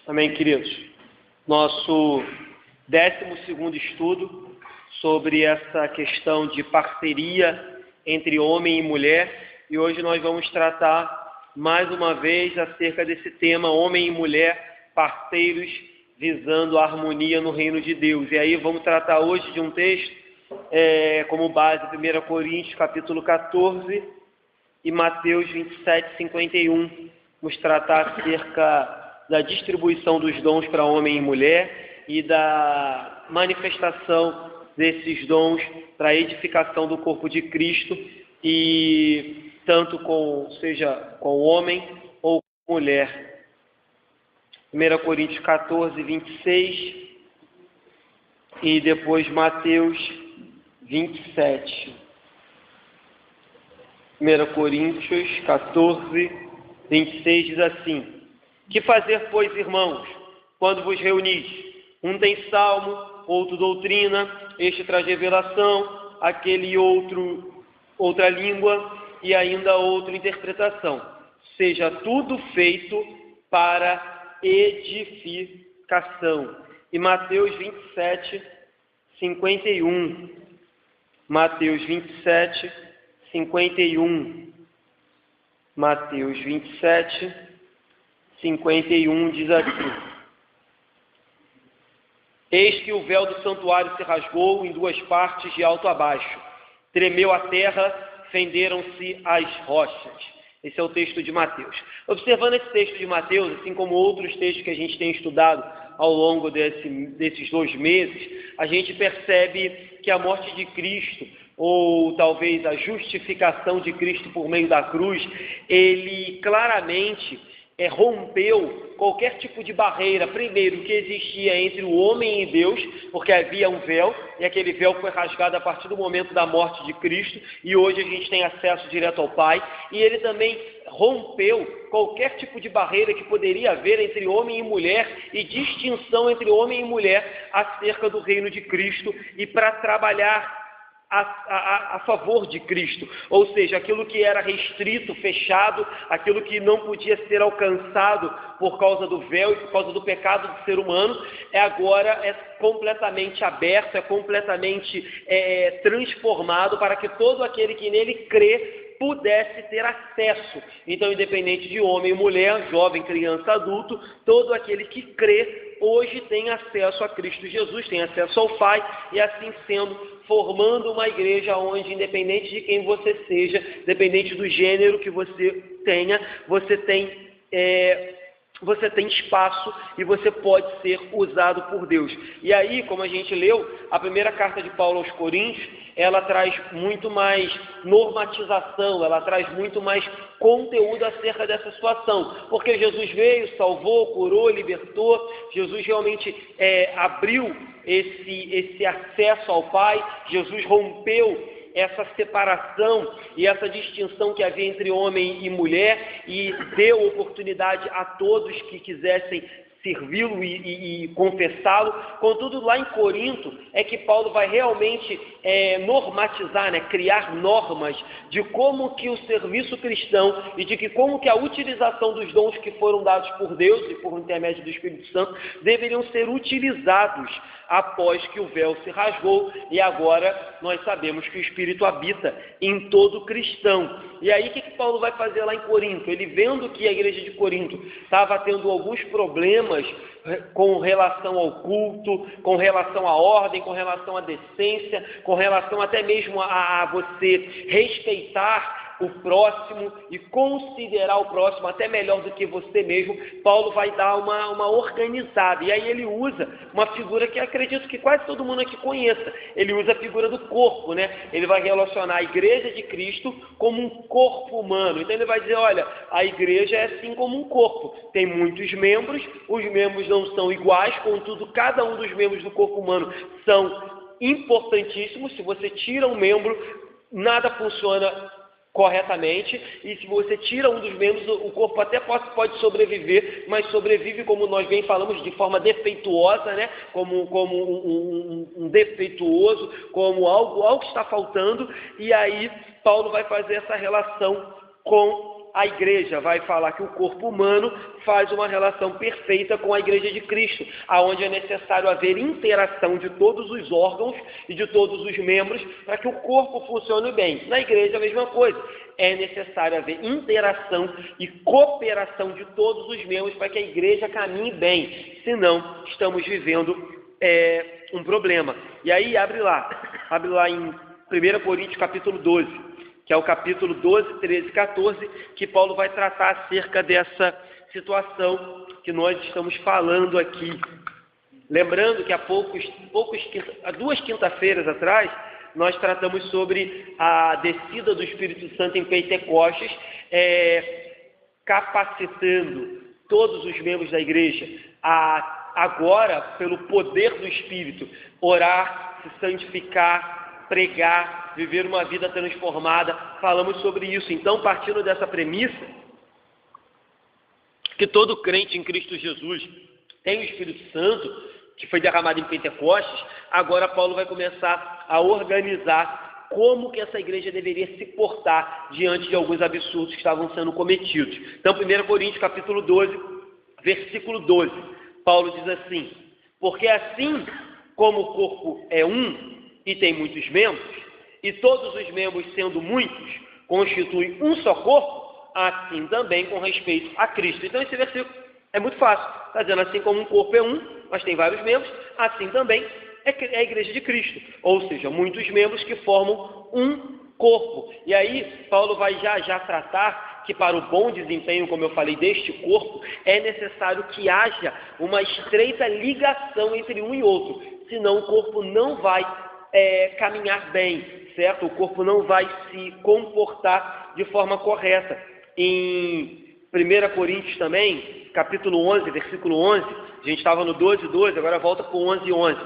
Amém, queridos? Nosso 12º estudo sobre essa questão de parceria entre homem e mulher, e hoje nós vamos tratar mais uma vez acerca desse tema, homem e mulher, parceiros visando a harmonia no reino de Deus. E aí vamos tratar hoje de um texto como base 1 Coríntios capítulo 14 e Mateus 27, 51. Vamos tratar acerca da distribuição dos dons para homem e mulher e da manifestação desses dons para a edificação do corpo de Cristo, e tanto seja com homem ou com mulher. 1 Coríntios 14, 26 e depois Mateus 27. 1 Coríntios 14, 26 diz assim: que fazer, pois, irmãos, quando vos reunis? Um tem salmo, outro doutrina, este traz revelação, aquele outro outra língua e ainda outra interpretação. Seja tudo feito para edificação. E Mateus 27, 51. Mateus 27, 51. Mateus 27, 51 diz assim: eis que o véu do santuário se rasgou em duas partes, de alto a baixo. Tremeu a terra, fenderam-se as rochas. Esse é o texto de Mateus. Observando esse texto de Mateus, assim como outros textos que a gente tem estudado ao longo desses 2 meses, a gente percebe que a morte de Cristo, ou talvez a justificação de Cristo por meio da cruz, ele claramente rompeu qualquer tipo de barreira, primeiro, que existia entre o homem e Deus, porque havia um véu, e aquele véu foi rasgado a partir do momento da morte de Cristo, e hoje a gente tem acesso direto ao Pai, e ele também rompeu qualquer tipo de barreira que poderia haver entre homem e mulher, e distinção entre homem e mulher acerca do reino de Cristo, e para trabalhar a favor de Cristo, ou seja, aquilo que era restrito, fechado, aquilo que não podia ser alcançado por causa do véu e por causa do pecado do ser humano, agora é completamente aberto, é completamente transformado para que todo aquele que nele crê pudesse ter acesso. Então, independente de homem, mulher, jovem, criança, adulto, todo aquele que crê hoje tem acesso a Cristo Jesus, tem acesso ao Pai, e assim sendo, formando uma igreja onde, independente de quem você seja, independente do gênero que você tenha, você tem espaço e você pode ser usado por Deus. E aí, como a gente leu, a primeira carta de Paulo aos Coríntios, ela traz muito mais normatização, ela traz muito mais conteúdo acerca dessa situação, porque Jesus veio, salvou, curou, libertou. Jesus realmente abriu esse acesso ao Pai. Jesus rompeu essa separação e essa distinção que havia entre homem e mulher, e deu oportunidade a todos que quisessem servi-lo e confessá-lo. Contudo, lá em Corinto é que Paulo vai realmente normatizar, criar normas de como que o serviço cristão e de que como que a utilização dos dons que foram dados por Deus e por intermédio do Espírito Santo deveriam ser utilizados após que o véu se rasgou, e agora nós sabemos que o Espírito habita em todo cristão. E aí o que Paulo vai fazer lá em Corinto? Ele, vendo que a igreja de Corinto estava tendo alguns problemas com relação ao culto, com relação à ordem, com relação à decência, com relação até mesmo a você respeitar o próximo e considerar o próximo até melhor do que você mesmo, Paulo vai dar uma organizada. E aí ele usa uma figura que acredito que quase todo mundo aqui conheça. Ele usa a figura do corpo, Ele vai relacionar a igreja de Cristo como um corpo humano. Então ele vai dizer, olha, a igreja é assim como um corpo. Tem muitos membros, os membros não são iguais, contudo, cada um dos membros do corpo humano são importantíssimos. Se você tira um membro, nada funciona corretamente, e se você tira um dos membros, o corpo até pode sobreviver, mas sobrevive, como nós bem falamos, de forma defeituosa, como um defeituoso, como algo que está faltando. E aí Paulo vai fazer essa relação com a igreja vai falar que o corpo humano faz uma relação perfeita com a igreja de Cristo, aonde é necessário haver interação de todos os órgãos e de todos os membros para que o corpo funcione bem. Na igreja a mesma coisa. É necessário haver interação e cooperação de todos os membros para que a igreja caminhe bem. Senão, estamos vivendo um problema. E aí, abre lá em 1 Coríntios capítulo 12, que é o capítulo 12, 13 e 14, que Paulo vai tratar acerca dessa situação que nós estamos falando aqui. Lembrando que há duas quinta-feiras atrás, nós tratamos sobre a descida do Espírito Santo em Pentecostes, capacitando todos os membros da igreja a, agora, pelo poder do Espírito, orar, se santificar, pregar, viver uma vida transformada. Falamos sobre isso. Então, partindo dessa premissa, que todo crente em Cristo Jesus tem o Espírito Santo, que foi derramado em Pentecostes, agora Paulo vai começar a organizar como que essa igreja deveria se portar diante de alguns absurdos que estavam sendo cometidos. Então, 1 Coríntios capítulo 12, versículo 12, Paulo diz assim: porque assim como o corpo é um e tem muitos membros, e todos os membros sendo muitos, constituem um só corpo, assim também com respeito a Cristo. Então, esse versículo é muito fácil. Está dizendo, assim como um corpo é um, mas tem vários membros, assim também é a igreja de Cristo. Ou seja, muitos membros que formam um corpo. E aí, Paulo vai já tratar que para o bom desempenho, como eu falei, deste corpo, é necessário que haja uma estreita ligação entre um e outro. Senão o corpo não vai caminhar bem, certo? O corpo não vai se comportar de forma correta. Em 1 Coríntios também, capítulo 11, versículo 11, a gente estava no 12, agora volta para o 11.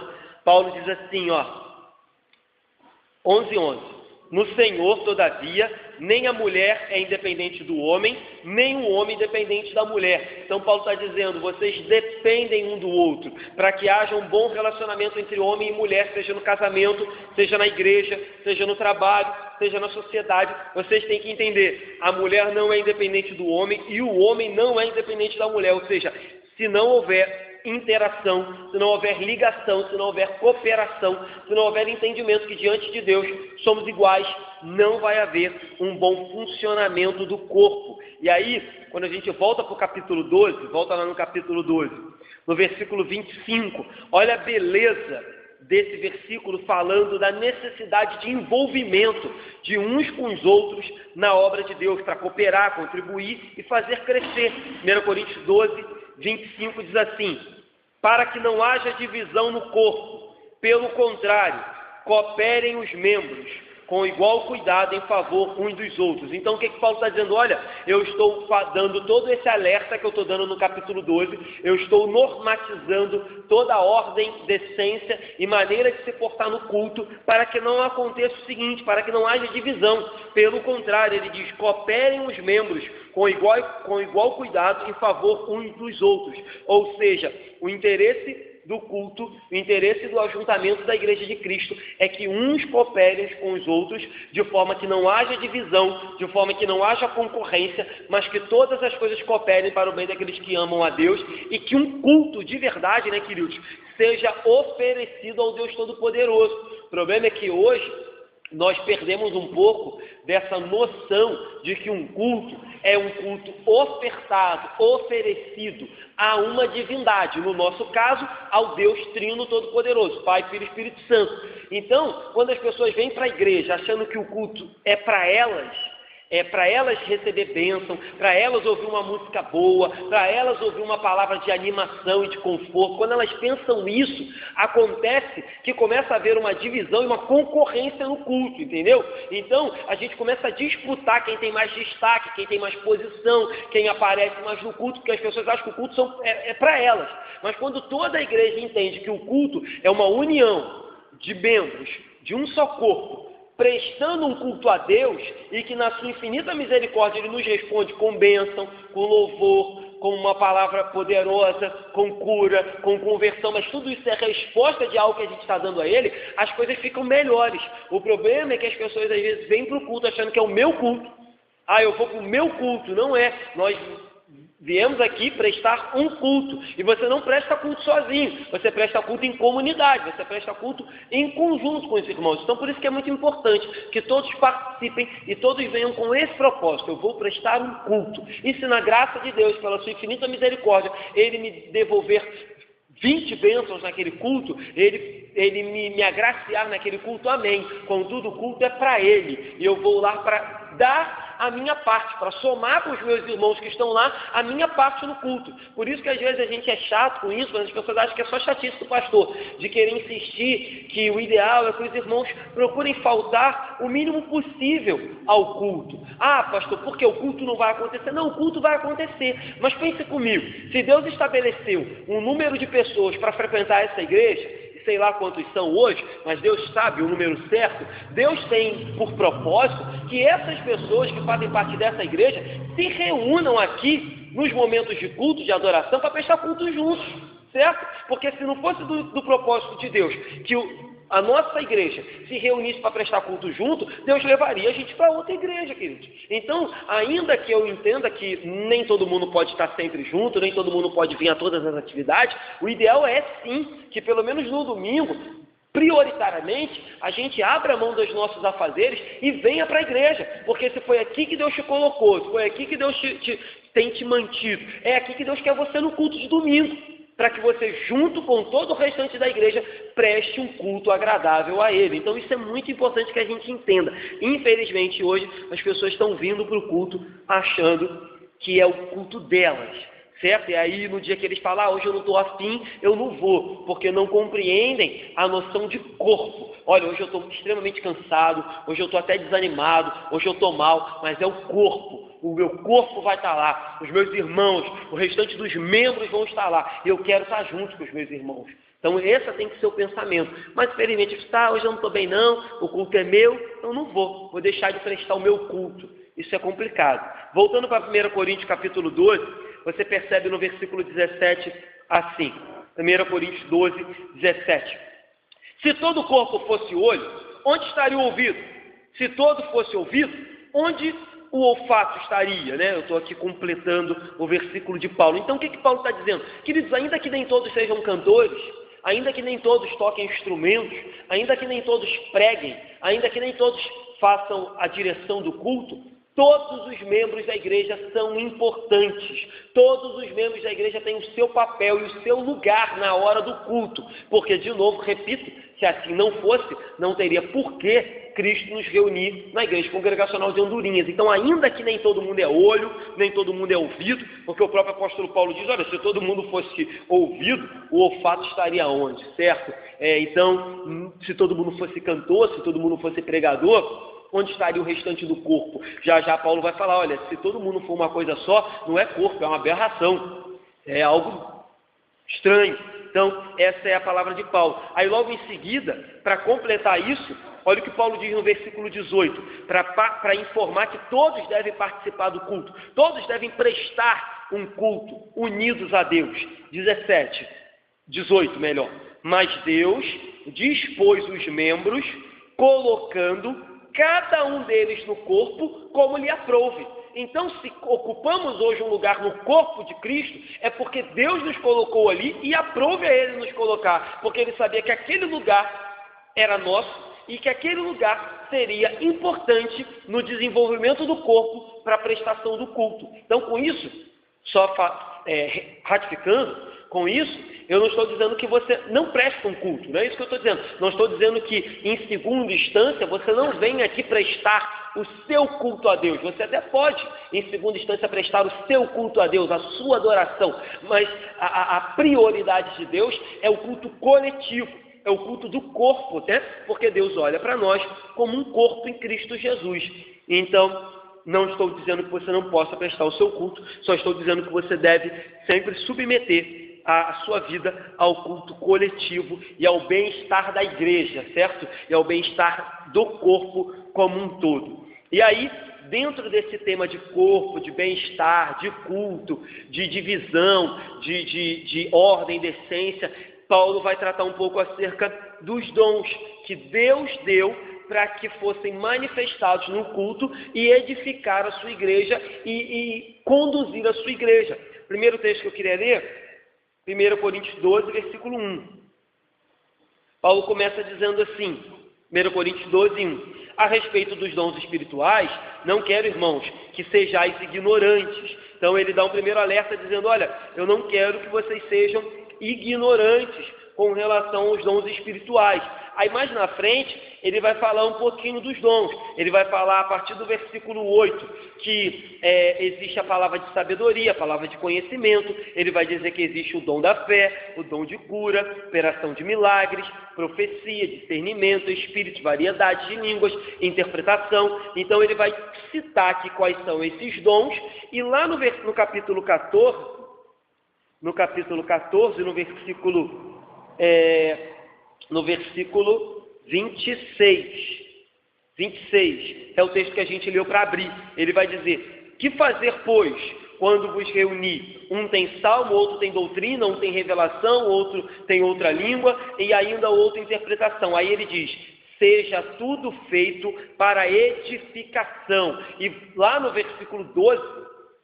Paulo diz assim, 11. No Senhor, todavia, nem a mulher é independente do homem, nem o homem independente da mulher. Então Paulo está dizendo, vocês dependem um do outro, para que haja um bom relacionamento entre homem e mulher, seja no casamento, seja na igreja, seja no trabalho, seja na sociedade. Vocês têm que entender, a mulher não é independente do homem e o homem não é independente da mulher. Ou seja, se não houver interação, se não houver ligação, se não houver cooperação, se não houver entendimento que diante de Deus somos iguais, não vai haver um bom funcionamento do corpo. E aí, quando a gente volta para o capítulo 12, volta lá no capítulo 12, no versículo 25, olha a beleza desse versículo falando da necessidade de envolvimento de uns com os outros na obra de Deus, para cooperar, contribuir e fazer crescer. 1 Coríntios 12, 25 diz assim: para que não haja divisão no corpo, pelo contrário, cooperem os membros com igual cuidado em favor uns dos outros. Então o que Paulo está dizendo? Olha, eu estou dando todo esse alerta que eu estou dando no capítulo 12, eu estou normatizando toda a ordem, decência e maneira de se portar no culto, para que não aconteça o seguinte, para que não haja divisão. Pelo contrário, ele diz, cooperem os membros com igual cuidado em favor uns dos outros. Ou seja, o interesse do culto, o interesse do ajuntamento da igreja de Cristo é que uns cooperem com os outros de forma que não haja divisão, de forma que não haja concorrência, mas que todas as coisas cooperem para o bem daqueles que amam a Deus e que um culto de verdade, né, queridos, seja oferecido ao Deus Todo-Poderoso. O problema é que hoje nós perdemos um pouco dessa noção de que um culto é um culto ofertado, oferecido a uma divindade, no nosso caso, ao Deus Trino Todo-Poderoso, Pai, Filho e Espírito Santo. Então, quando as pessoas vêm para a igreja achando que o culto é para elas receber bênção, para elas ouvir uma música boa, para elas ouvir uma palavra de animação e de conforto. Quando elas pensam isso, acontece que começa a haver uma divisão e uma concorrência no culto, entendeu? Então, a gente começa a disputar quem tem mais destaque, quem tem mais posição, quem aparece mais no culto, porque as pessoas acham que o culto é para elas. Mas quando toda a igreja entende que o culto é uma união de membros, de um só corpo, prestando um culto a Deus, e que na sua infinita misericórdia Ele nos responde com bênção, com louvor, com uma palavra poderosa, com cura, com conversão, mas tudo isso é resposta de algo que a gente está dando a Ele, as coisas ficam melhores. O problema é que as pessoas às vezes vêm para o culto achando que é o meu culto, Ah, eu vou para o meu culto. Não é. Nós viemos aqui prestar um culto. E você não presta culto sozinho. Você presta culto em comunidade. Você presta culto em conjunto com os irmãos. Então, por isso que é muito importante que todos participem e todos venham com esse propósito. Eu vou prestar um culto. E se na graça de Deus, pela sua infinita misericórdia, Ele me devolver 20 bênçãos naquele culto, ele me agraciar naquele culto, amém. Contudo, o culto é para Ele. E eu vou lá para dar a minha parte, para somar com os meus irmãos que estão lá, a minha parte no culto. Por isso que às vezes a gente é chato com isso, mas as pessoas acham que é só chatice do pastor, de querer insistir que o ideal é que os irmãos procurem faltar o mínimo possível ao culto. Ah, pastor, porque o culto não vai acontecer? Não, o culto vai acontecer. Mas pense comigo, se Deus estabeleceu um número de pessoas para frequentar essa igreja, sei lá quantos são hoje, mas Deus sabe o número certo, Deus tem por propósito que essas pessoas que fazem parte dessa igreja se reúnam aqui nos momentos de culto, de adoração, para prestar culto juntos, certo? Porque se não fosse do propósito de Deus que a nossa igreja se reunisse para prestar culto junto, Deus levaria a gente para outra igreja, queridos. Então, ainda que eu entenda que nem todo mundo pode estar sempre junto, nem todo mundo pode vir a todas as atividades, o ideal é sim que pelo menos no domingo, prioritariamente, a gente abra a mão dos nossos afazeres e venha para a igreja, porque se foi aqui que Deus te colocou, se foi aqui que Deus tem te mantido, é aqui que Deus quer você no culto de domingo, para que você, junto com todo o restante da igreja, preste um culto agradável a Ele. Então isso é muito importante que a gente entenda. Infelizmente hoje as pessoas estão vindo para o culto achando que é o culto delas, certo? E aí no dia que eles falam, hoje eu não estou afim, eu não vou, porque não compreendem a noção de corpo. Olha, hoje eu estou extremamente cansado, hoje eu estou até desanimado, hoje eu estou mal, mas é o corpo. O meu corpo vai estar lá, os meus irmãos, o restante dos membros vão estar lá. E eu quero estar junto com os meus irmãos. Então esse tem que ser o pensamento. Mas infelizmente, hoje eu não estou bem não, o culto é meu, então não vou deixar de prestar o meu culto. Isso é complicado. Voltando para 1 Coríntios capítulo 12, você percebe no versículo 17 assim. 1 Coríntios 12, 17. Se todo o corpo fosse olho, onde estaria o ouvido? Se todo fosse ouvido, onde o olfato estaria, né? Eu estou aqui completando o versículo de Paulo. Então, o que Paulo está dizendo? Queridos, ainda que nem todos sejam cantores, ainda que nem todos toquem instrumentos, ainda que nem todos preguem, ainda que nem todos façam a direção do culto, todos os membros da igreja são importantes. Todos os membros da igreja têm o seu papel e o seu lugar na hora do culto. Porque, de novo, repito, se assim não fosse, não teria por que Cristo nos reunir na igreja congregacional de Andorinhas. Então, ainda que nem todo mundo é olho, nem todo mundo é ouvido, porque o próprio apóstolo Paulo diz, olha, se todo mundo fosse ouvido, o olfato estaria onde, certo? Então, se todo mundo fosse cantor, se todo mundo fosse pregador, onde estaria o restante do corpo? Já Paulo vai falar, olha, se todo mundo for uma coisa só, não é corpo, é uma aberração, é algo estranho. Então, essa é a palavra de Paulo. Aí logo em seguida, para completar isso, olha o que Paulo diz no versículo 18, para informar que todos devem participar do culto, todos devem prestar um culto unidos a Deus. 18 melhor. Mas Deus dispôs os membros, colocando cada um deles no corpo como lhe aprouve. Então, se ocupamos hoje um lugar no corpo de Cristo, é porque Deus nos colocou ali e aprove a Ele nos colocar, porque Ele sabia que aquele lugar era nosso e que aquele lugar seria importante no desenvolvimento do corpo para a prestação do culto. Então, com isso, só ratificando, com isso, eu não estou dizendo que você não presta um culto, não é isso que eu estou dizendo. Não estou dizendo que, em segunda instância, você não vem aqui prestar o seu culto a Deus. Você até pode, em segunda instância, prestar o seu culto a Deus, a sua adoração. Mas a prioridade de Deus é o culto coletivo, é o culto do corpo, né? Porque Deus olha para nós como um corpo em Cristo Jesus. Então, não estou dizendo que você não possa prestar o seu culto, só estou dizendo que você deve sempre submeter a sua vida ao culto coletivo e ao bem-estar da igreja, certo? E ao bem-estar do corpo como um todo. E aí, dentro desse tema de corpo, de bem-estar, de culto, de divisão, de ordem, de essência, Paulo vai tratar um pouco acerca dos dons que Deus deu para que fossem manifestados no culto e edificar a sua igreja e conduzir a sua igreja. Primeiro texto que eu queria ler, 1 Coríntios 12, versículo 1. Paulo começa dizendo assim, 1 Coríntios 12, 1. A respeito dos dons espirituais, não quero, irmãos, que sejais ignorantes. Então ele dá um primeiro alerta dizendo, olha, eu não quero que vocês sejam ignorantes com relação aos dons espirituais. Aí mais na frente, ele vai falar um pouquinho dos dons. Ele vai falar a partir do versículo 8, que existe a palavra de sabedoria, a palavra de conhecimento. Ele vai dizer que existe o dom da fé, o dom de cura, operação de milagres, profecia, discernimento, espírito, variedade de línguas, interpretação. Então ele vai citar aqui quais são esses dons. E lá no capítulo 14, no versículo 26 é o texto que a gente leu para abrir. Ele vai dizer, que fazer, pois, quando vos reunir? Um tem salmo, outro tem doutrina, um tem revelação, outro tem outra língua e ainda outra interpretação. Aí ele diz, seja tudo feito para edificação. E lá no versículo 12,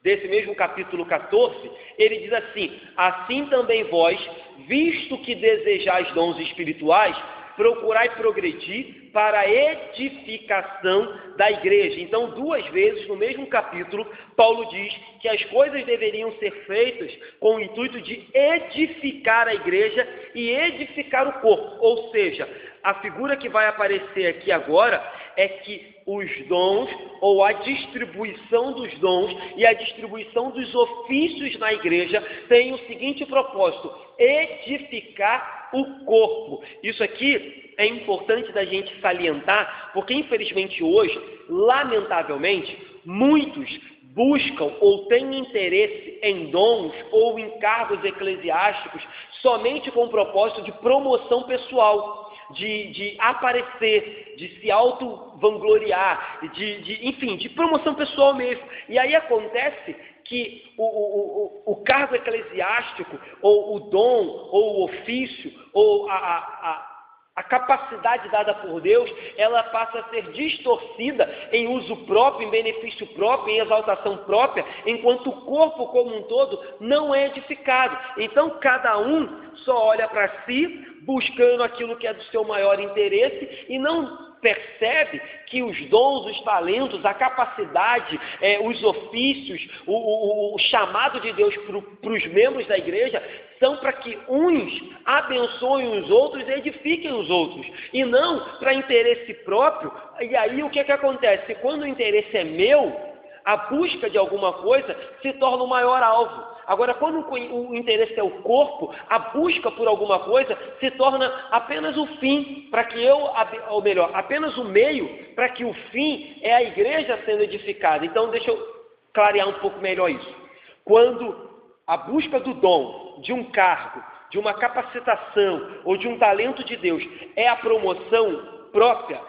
desse mesmo capítulo 14, ele diz assim, assim também vós, visto que desejais dons espirituais, procurai progredir para a edificação da igreja. Então, 2 vezes no mesmo capítulo, Paulo diz que as coisas deveriam ser feitas com o intuito de edificar a igreja e edificar o corpo. Ou seja, a figura que vai aparecer aqui agora é que os dons, ou a distribuição dos dons e a distribuição dos ofícios na igreja tem o seguinte propósito, edificar o corpo. Isso aqui é importante da gente salientar, porque infelizmente hoje, lamentavelmente, muitos buscam ou têm interesse em dons ou em cargos eclesiásticos somente com o propósito de promoção pessoal, de aparecer, de se auto-vangloriar, enfim, de promoção pessoal mesmo. E aí acontece que o cargo eclesiástico, ou o dom, ou o ofício, ou a capacidade dada por Deus, ela passa a ser distorcida em uso próprio, em benefício próprio, em exaltação própria, enquanto o corpo como um todo não é edificado. Então cada um só olha para si, buscando aquilo que é do seu maior interesse e não percebe que os dons, os talentos, a capacidade, os ofícios, o chamado de Deus para os membros da igreja são para que uns abençoem os outros e edifiquem os outros, e não para interesse próprio. E aí o que acontece? Quando o interesse é meu, a busca de alguma coisa se torna o maior alvo. Agora, quando o interesse é o corpo, a busca por alguma coisa se torna apenas o fim, para que ou melhor, apenas o meio, para que o fim é a igreja sendo edificada. Então, deixa eu clarear um pouco melhor isso. Quando a busca do dom, de um cargo, de uma capacitação ou de um talento de Deus é a promoção própria,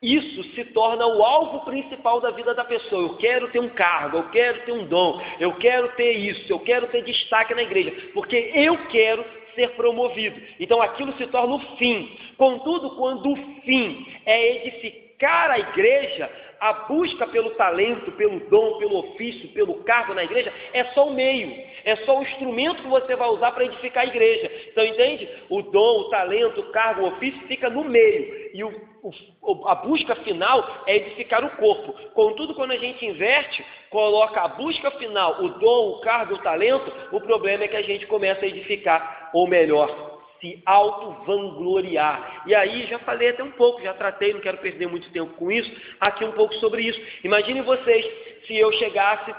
isso se torna o alvo principal da vida da pessoa. Eu quero ter um cargo, eu quero ter um dom, eu quero ter isso, eu quero ter destaque na igreja, porque eu quero ser promovido. Então aquilo se torna o fim. Contudo, quando o fim é edificar a igreja, a busca pelo talento, pelo dom, pelo ofício, pelo cargo na igreja é só o meio, é só o instrumento que você vai usar para edificar a igreja. Então, entende? O dom, o talento, o cargo, o ofício fica no meio e a busca final é edificar o corpo. Contudo, quando a gente inverte, coloca a busca final, o dom, o cargo, o talento, o problema é que a gente começa a edificar, ou melhor, se auto-vangloriar. E aí, já falei até um pouco, já tratei, não quero perder muito tempo com isso, aqui um pouco sobre isso. Imaginem vocês se eu chegasse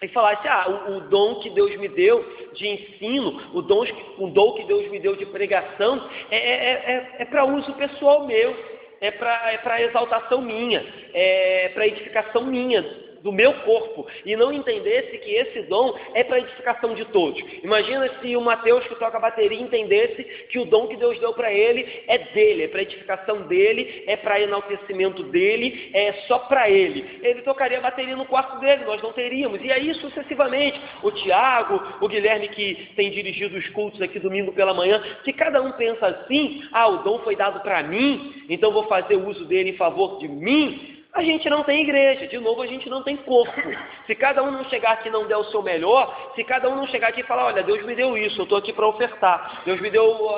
e falasse, o dom que Deus me deu de ensino, o dom que Deus me deu de pregação, é para uso pessoal meu, é para exaltação minha, é para edificação minha. do meu corpo e não entendesse que esse dom é para edificação de todos. Imagina se o Mateus que toca bateria entendesse que o dom que Deus deu para ele é dele, é para edificação dele, é para enaltecimento dele, é só para ele. Ele tocaria bateria no quarto dele, nós não teríamos. E aí sucessivamente, o Tiago, o Guilherme que tem dirigido os cultos aqui domingo pela manhã, se cada um pensa assim, o dom foi dado para mim, então vou fazer uso dele em favor de mim, a gente não tem igreja, de novo a gente não tem corpo. Se cada um não chegar aqui e não der o seu melhor, se cada um não chegar aqui e falar, olha, Deus me deu isso, eu estou aqui para ofertar, Deus me deu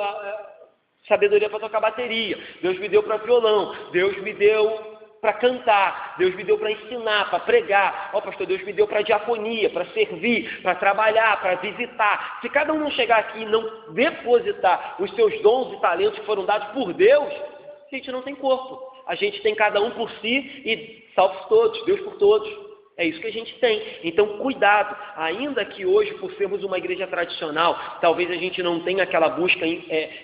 sabedoria para tocar bateria, Deus me deu para violão, Deus me deu para cantar, Deus me deu para ensinar, para pregar, pastor, Deus me deu para diaconia, para servir, para trabalhar, para visitar. Se cada um não chegar aqui e não depositar os seus dons e talentos que foram dados por Deus, a gente não tem corpo. A gente tem cada um por si e salve todos, Deus por todos. É isso que a gente tem. Então, cuidado. Ainda que hoje, por sermos uma igreja tradicional, talvez a gente não tenha aquela busca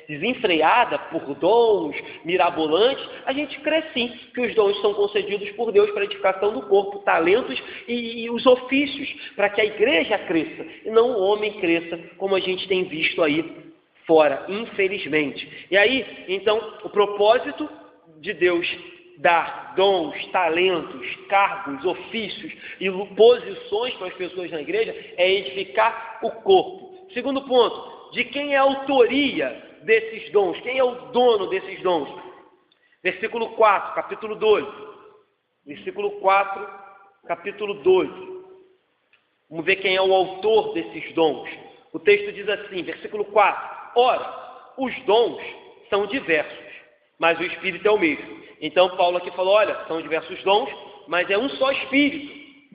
desenfreada por dons mirabolantes, a gente crê sim que os dons são concedidos por Deus para a edificação do corpo, talentos e os ofícios, para que a igreja cresça e não o homem cresça, como a gente tem visto aí fora, infelizmente. E aí, então, o propósito de Deus dar dons, talentos, cargos, ofícios e posições para as pessoas na igreja é edificar o corpo. Segundo ponto, de quem é a autoria desses dons? Quem é o dono desses dons? Versículo 4, capítulo 12. Versículo 4, capítulo 12. Vamos ver quem é o autor desses dons. O texto diz assim, versículo 4. Ora, os dons são diversos, mas o Espírito é o mesmo. Então, Paulo aqui falou, olha, são diversos dons, mas é um só Espírito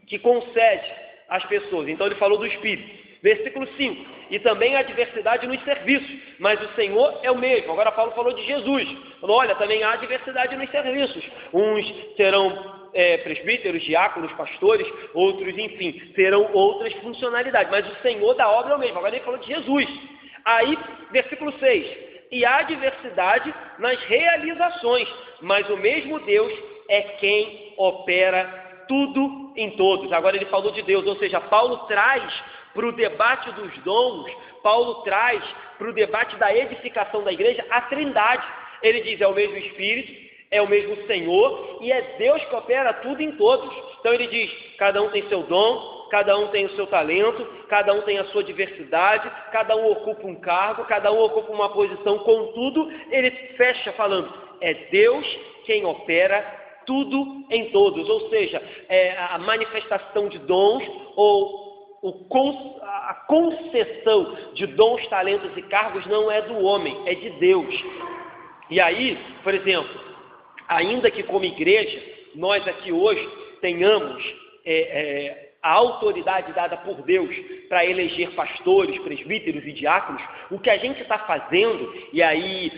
que concede às pessoas. Então, ele falou do Espírito. Versículo 5. E também há diversidade nos serviços, mas o Senhor é o mesmo. Agora, Paulo falou de Jesus. Falou, olha, também há diversidade nos serviços. Uns serão presbíteros, diáconos, pastores, outros, enfim, terão outras funcionalidades. Mas o Senhor da obra é o mesmo. Agora, ele falou de Jesus. Aí, versículo 6. E há diversidade nas realizações, mas o mesmo Deus é quem opera tudo em todos. Agora ele falou de Deus, ou seja, Paulo traz para o debate dos dons, Paulo traz para o debate da edificação da igreja a trindade. Ele diz, é o mesmo Espírito, é o mesmo Senhor, e é Deus que opera tudo em todos. Então ele diz, cada um tem seu dom, cada um tem o seu talento, cada um tem a sua diversidade, cada um ocupa um cargo, cada um ocupa uma posição, contudo, ele fecha falando, é Deus quem opera tudo em todos, ou seja, a manifestação de dons ou a concessão de dons, talentos e cargos não é do homem, é de Deus. E aí, por exemplo, ainda que como igreja, nós aqui hoje tenhamos a autoridade dada por Deus para eleger pastores, presbíteros e diáconos, o que a gente está fazendo, e aí,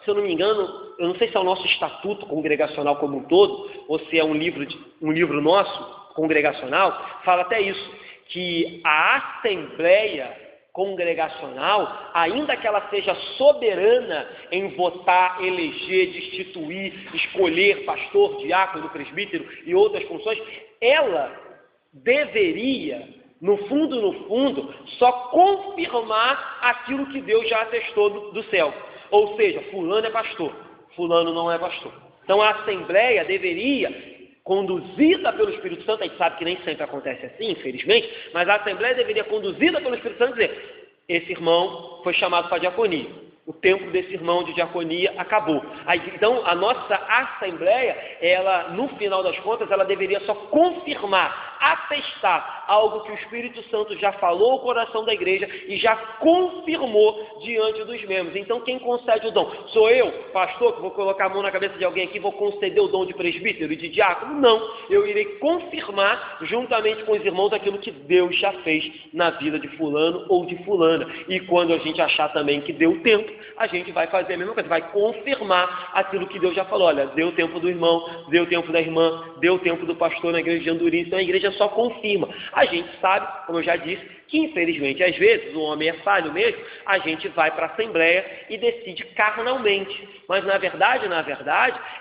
se eu não me engano, eu não sei se é o nosso estatuto congregacional como um todo, ou se é um livro nosso, congregacional, fala até isso, que a assembleia congregacional, ainda que ela seja soberana em votar, eleger, destituir, escolher pastor, diácono, presbítero e outras funções, ela deveria, no fundo, só confirmar aquilo que Deus já atestou do céu. Ou seja, fulano é pastor, fulano não é pastor. Então a assembleia deveria, conduzida pelo Espírito Santo, a gente sabe que nem sempre acontece assim, infelizmente, mas a assembleia deveria, conduzida pelo Espírito Santo, dizer, esse irmão foi chamado para a diaconia. O tempo desse irmão de diaconia acabou. Então, a nossa assembleia, ela, no final das contas, ela deveria só confirmar, atestar algo que o Espírito Santo já falou ao coração da igreja e já confirmou diante dos membros. Então, quem concede o dom? Sou eu, pastor, que vou colocar a mão na cabeça de alguém aqui e vou conceder o dom de presbítero e de diácono? Não. Eu irei confirmar, juntamente com os irmãos, aquilo que Deus já fez na vida de fulano ou de fulana. E quando a gente achar também que deu tempo, a gente vai fazer a mesma coisa, vai confirmar aquilo que Deus já falou. Olha, deu o tempo do irmão, deu o tempo da irmã, deu o tempo do pastor na igreja de Andorinha, então a igreja só confirma. A gente sabe, como eu já disse, que infelizmente, às vezes, o homem é falho mesmo, a gente vai para a Assembleia e decide carnalmente. Mas na verdade,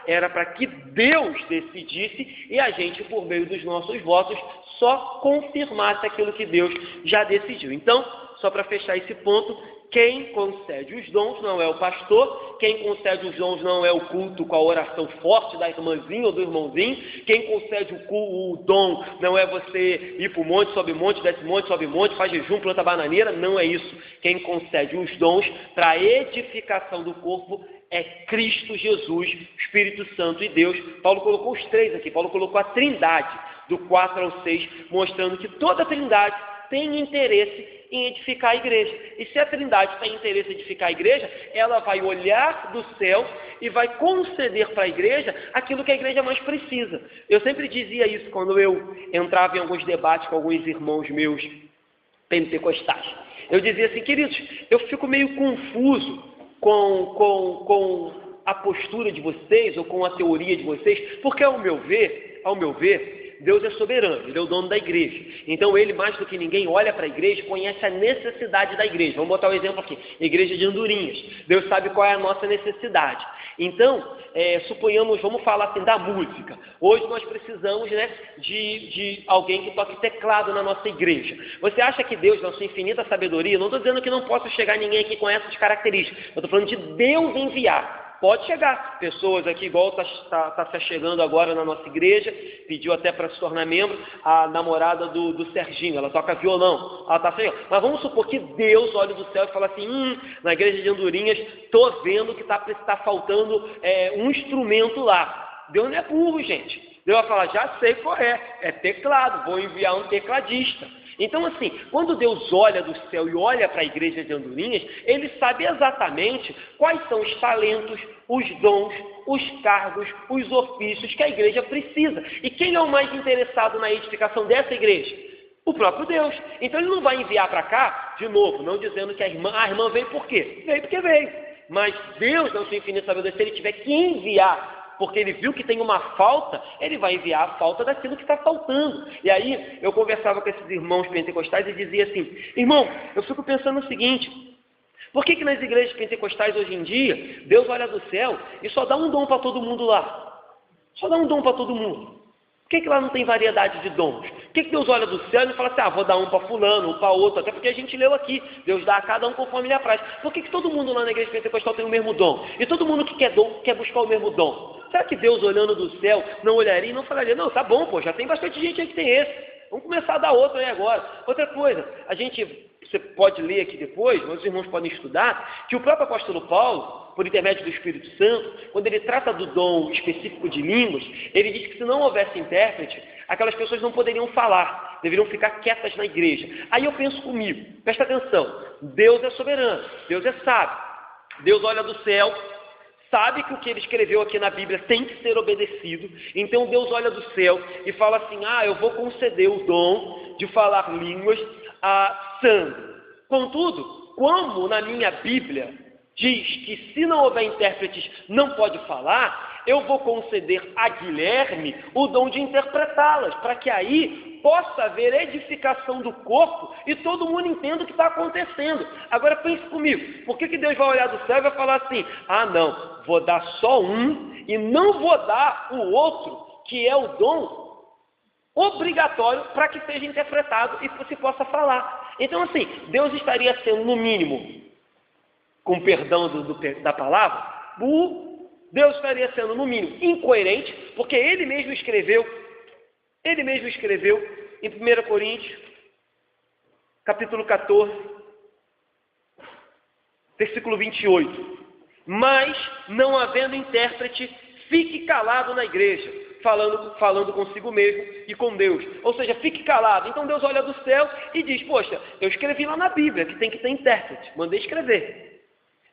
era para que Deus decidisse e a gente, por meio dos nossos votos, só confirmasse aquilo que Deus já decidiu. Então, só para fechar esse ponto, quem concede os dons não é o pastor, quem concede os dons não é o culto com a oração forte da irmãzinha ou do irmãozinho, quem concede o dom não é você ir para o monte, sobe monte, desce monte, sobe monte, faz jejum, planta bananeira, não é isso. Quem concede os dons para a edificação do corpo é Cristo Jesus, Espírito Santo e Deus. Paulo colocou os três aqui, Paulo colocou a trindade, do 4 ao 6, mostrando que toda a trindade tem interesse em edificar a igreja. E se a trindade tem interesse em edificar a igreja, ela vai olhar do céu e vai conceder para a igreja aquilo que a igreja mais precisa. Eu sempre dizia isso quando eu entrava em alguns debates com alguns irmãos meus pentecostais. Eu dizia assim, queridos, eu fico meio confuso com a postura de vocês ou com a teoria de vocês, porque ao meu ver, Deus é soberano, Ele é o dono da igreja. Então Ele, mais do que ninguém, olha para a igreja, conhece a necessidade da igreja. Vamos botar o exemplo aqui, igreja de Andorinhas. Deus sabe qual é a nossa necessidade. Então, suponhamos, vamos falar assim, da música. Hoje nós precisamos, de alguém que toque teclado na nossa igreja. Você acha que Deus, na sua infinita sabedoria, não estou dizendo que não possa chegar ninguém aqui com essas características, eu estou falando de Deus enviar. Pode chegar pessoas aqui, igual está se chegando agora na nossa igreja, pediu até para se tornar membro, a namorada do Serginho, ela toca violão, ela está assim, mas vamos supor que Deus olhe do céu e fala assim, na igreja de Andorinhas, estou vendo que está faltando um instrumento lá. Deus não é burro, gente. Deus vai falar, já sei qual é teclado, vou enviar um tecladista. Então, assim, quando Deus olha do céu e olha para a igreja de Andorinhas, Ele sabe exatamente quais são os talentos, os dons, os cargos, os ofícios que a igreja precisa. E quem é o mais interessado na edificação dessa igreja? O próprio Deus. Então, Ele não vai enviar para cá, de novo, não dizendo que a irmã veio por quê? Veio porque veio. Mas Deus, na sua infinita sabedoria, se Ele tiver que enviar, porque Ele viu que tem uma falta, Ele vai enviar a falta daquilo que está faltando. E aí, eu conversava com esses irmãos pentecostais e dizia assim, irmão, eu fico pensando o seguinte, por que nas igrejas pentecostais hoje em dia, Deus olha do céu e só dá um dom para todo mundo lá? Só dá um dom para todo mundo. Por que lá não tem variedade de dons? Por que Deus olha do céu e fala assim, vou dar um para fulano, um para outro, até porque a gente leu aqui, Deus dá a cada um conforme Ele apraz. Por que todo mundo lá na igreja pentecostal tem o mesmo dom? E todo mundo que quer dom, quer buscar o mesmo dom? Será que Deus, olhando do céu, não olharia e não falaria, não, tá bom, pô, já tem bastante gente aí que tem esse, vamos começar a dar outro aí agora. Outra coisa, você pode ler aqui depois, mas os irmãos podem estudar, que o próprio apóstolo Paulo, por intermédio do Espírito Santo, quando ele trata do dom específico de línguas, ele diz que se não houvesse intérprete, aquelas pessoas não poderiam falar, deveriam ficar quietas na igreja. Aí eu penso comigo, presta atenção, Deus é soberano, Deus é sábio, Deus olha do céu, sabe que o que Ele escreveu aqui na Bíblia tem que ser obedecido, então Deus olha do céu e fala assim, eu vou conceder o dom de falar línguas a Sandro. Contudo, como na minha Bíblia diz que se não houver intérpretes não pode falar, eu vou conceder a Guilherme o dom de interpretá-las, para que aí possa haver edificação do corpo e todo mundo entenda o que está acontecendo. Agora pense comigo, por que Deus vai olhar do céu e vai falar assim, não, vou dar só um e não vou dar o outro, que é o dom obrigatório para que seja interpretado e se possa falar. Então assim, Deus estaria sendo no mínimo, com perdão da palavra, burro. Deus estaria sendo, no mínimo, incoerente, porque Ele mesmo escreveu em 1 Coríntios, capítulo 14, versículo 28. Mas, não havendo intérprete, fique calado na igreja, falando consigo mesmo e com Deus. Ou seja, fique calado. Então Deus olha do céu e diz, poxa, eu escrevi lá na Bíblia que tem que ter intérprete, mandei escrever.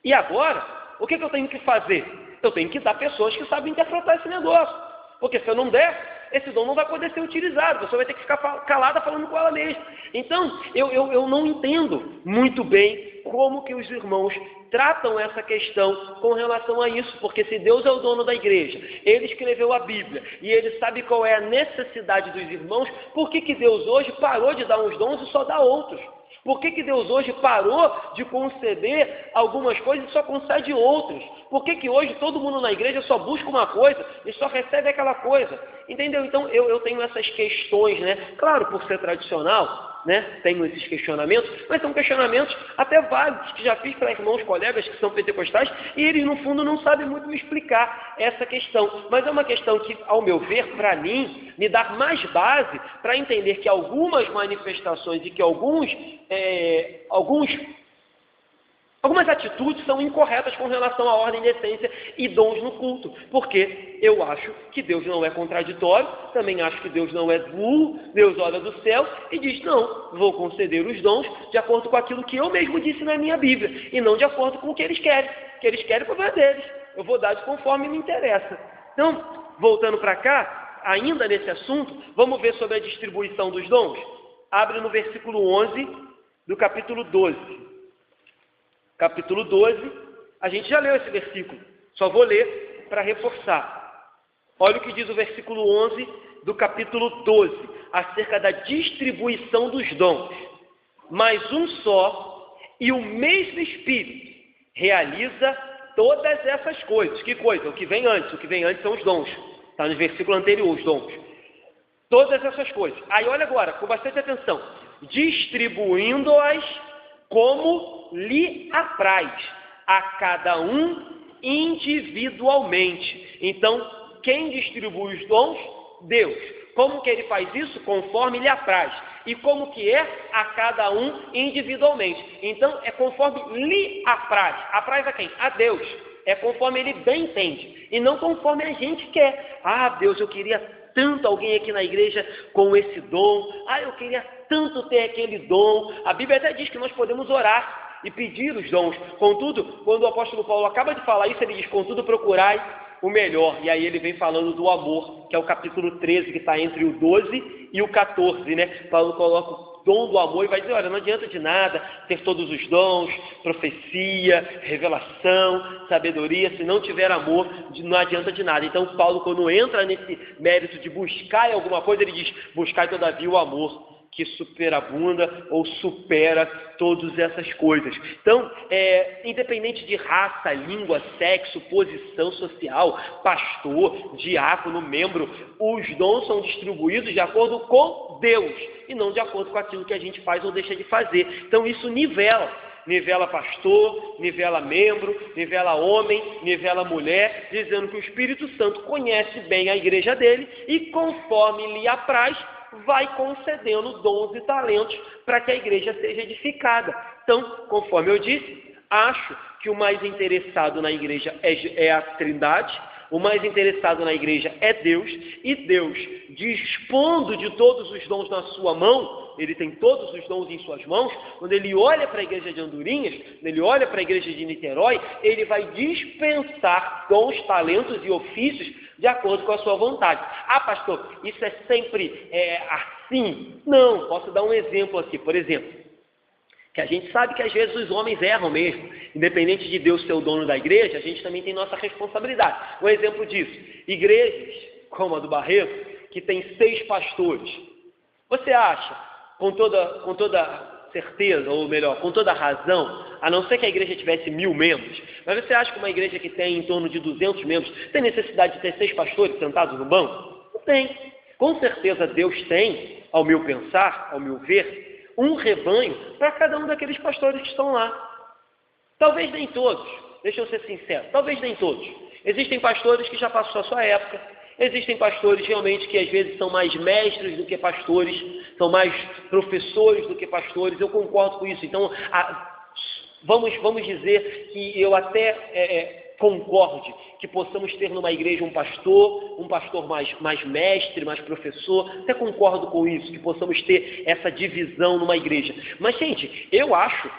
E agora, o que eu tenho que fazer? Eu tenho que dar pessoas que sabem interpretar esse negócio. Porque se eu não der, esse dom não vai poder ser utilizado, a pessoa vai ter que ficar calada falando com ela mesma. Então, eu não entendo muito bem como que os irmãos tratam essa questão com relação a isso, porque se Deus é o dono da igreja, Ele escreveu a Bíblia, e Ele sabe qual é a necessidade dos irmãos, por que que Deus hoje parou de dar uns dons e só dá outros? Por que que Deus hoje parou de conceder algumas coisas e só concede outras? Por que que hoje todo mundo na igreja só busca uma coisa e só recebe aquela coisa? Entendeu? Então eu tenho essas questões, né? Claro, por ser tradicional, né? Tenho esses questionamentos, mas são questionamentos até válidos que já fiz para irmãos, colegas que são pentecostais, e eles no fundo não sabem muito me explicar essa questão. Mas é uma questão que, ao meu ver, para mim, me dá mais base para entender que algumas manifestações e que algumas atitudes são incorretas com relação à ordem de essência e dons no culto, porque eu acho que Deus não é contraditório, também acho que Deus não é burro, Deus olha do céu e diz, não, vou conceder os dons de acordo com aquilo que eu mesmo disse na minha Bíblia, e não de acordo com o que eles querem. O que eles querem é o problema deles, eu vou dar de conforme me interessa. Então, voltando para cá, ainda nesse assunto, vamos ver sobre a distribuição dos dons? Abre no versículo 11 do capítulo 12. Capítulo 12, a gente já leu esse versículo, só vou ler para reforçar. Olha o que diz o versículo 11 do capítulo 12, acerca da distribuição dos dons. Mas um só e o mesmo Espírito realiza todas essas coisas. Que coisa? O que vem antes? O que vem antes são os dons. Está no versículo anterior, os dons. Todas essas coisas. Aí olha agora, com bastante atenção. Distribuindo-as como lhe apraz, a cada um individualmente. Então, quem distribui os dons? Deus. Como que ele faz isso? Conforme lhe apraz. E como que é? A cada um individualmente. Então, é conforme lhe apraz. Apraz a quem? A Deus. É conforme ele bem entende. E não conforme a gente quer. Ah, Deus, eu queria tanto alguém aqui na igreja com esse dom. Ah, eu queria tanto ter aquele dom. A Bíblia até diz que nós podemos orar e pedir os dons. Contudo, quando o apóstolo Paulo acaba de falar isso, ele diz, contudo, procurai o melhor. E aí ele vem falando do amor, que é o capítulo 13, que está entre o 12 e o 14, né? Paulo coloca o dom do amor e vai dizer, olha, não adianta de nada ter todos os dons, profecia, revelação, sabedoria, se não tiver amor, não adianta de nada. Então Paulo, quando entra nesse mérito de buscar alguma coisa, ele diz, buscai todavia o amor, que superabunda ou supera todas essas coisas. Então, independente de raça, língua, sexo, posição social, pastor, diácono, membro, os dons são distribuídos de acordo com Deus e não de acordo com aquilo que a gente faz ou deixa de fazer. Então, isso nivela pastor, nivela membro, nivela homem, nivela mulher, dizendo que o Espírito Santo conhece bem a igreja dele e conforme lhe apraz, vai concedendo dons e talentos para que a igreja seja edificada. Então, conforme eu disse, acho que o mais interessado na igreja é a Trindade, o mais interessado na igreja é Deus, e Deus, dispondo de todos os dons na sua mão, ele tem todos os dons em suas mãos, quando ele olha para a igreja de Andorinhas, quando ele olha para a igreja de Niterói, ele vai dispensar dons, talentos e ofícios de acordo com a sua vontade. Ah, pastor, isso é sempre assim? Não, posso dar um exemplo aqui, por exemplo, que a gente sabe que às vezes os homens erram mesmo, independente de Deus ser o dono da igreja, a gente também tem nossa responsabilidade. Um exemplo disso, igrejas como a do Barreto, que tem 6 pastores, você acha, com toda certeza, ou melhor, com toda razão, a não ser que a igreja tivesse 1000 membros, mas você acha que uma igreja que tem em torno de 200 membros tem necessidade de ter 6 pastores sentados no banco? Não tem. Com certeza Deus tem, ao meu pensar, ao meu ver, um rebanho para cada um daqueles pastores que estão lá. Talvez nem todos, deixa eu ser sincero, talvez nem todos. Existem pastores que já passou a sua época, existem pastores realmente que às vezes são mais mestres do que pastores, são mais professores do que pastores, eu concordo com isso. Então, vamos dizer que eu até concorde que possamos ter numa igreja um pastor mais mestre, mais professor, até concordo com isso, que possamos ter essa divisão numa igreja. Mas, gente, eu acho